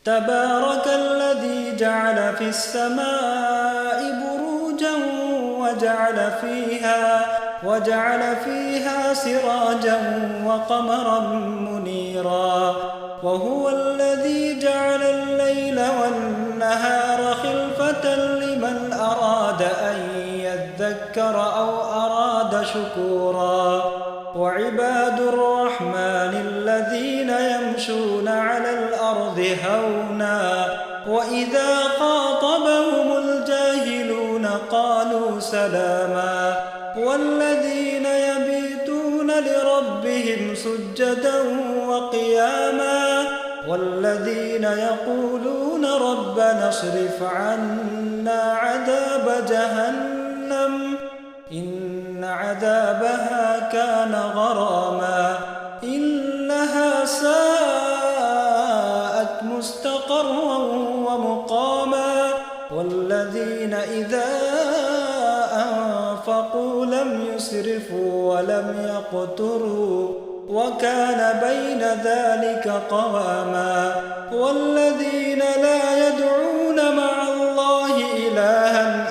تبارك الذي جعل في السماء بروجا وجعل فيها سراجا وقمرا منيرا وهو الذي جعل الليل والنهار خلفة لمن أراد أن يذكر أو أراد شكورا وعباد الرحمن الذين يمشون على الأرض هونا وإذا خاطبهم الجاهلون قالوا سلاما والذين يبيتون لربهم سجدا وقياما والذين يقولون ربنا اصرف عنا عذاب جهنم إن عذابها كان غراما إنها ساءت مستقرا ومقاما والذين إذا أنفقوا لم يسرفوا ولم يقتروا وكان بين ذلك قواما والذين لا يدعون مع الله إلها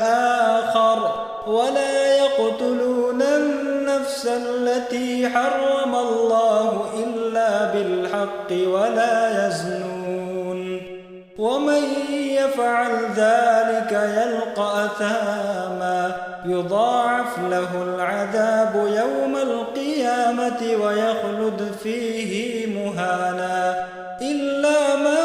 آخر ولا يقتلون النفس التي حرم الله إلا بالحق ولا يزنون ومن يفعل ذلك يلقى أثاما يضاعف له العذاب يوم القيامة ويخلد فيه مهانا إلا من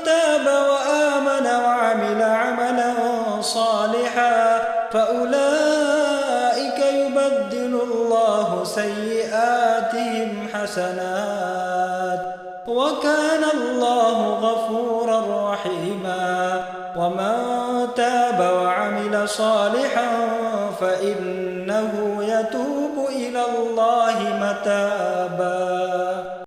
تاب وآمن وعمل عملا صالحا فأولئك يبدل الله سيئاتهم حسنات وكان الله غفورا رحيما ومن تاب وعمل صالحا فإنه يتوب إلى الله متابا.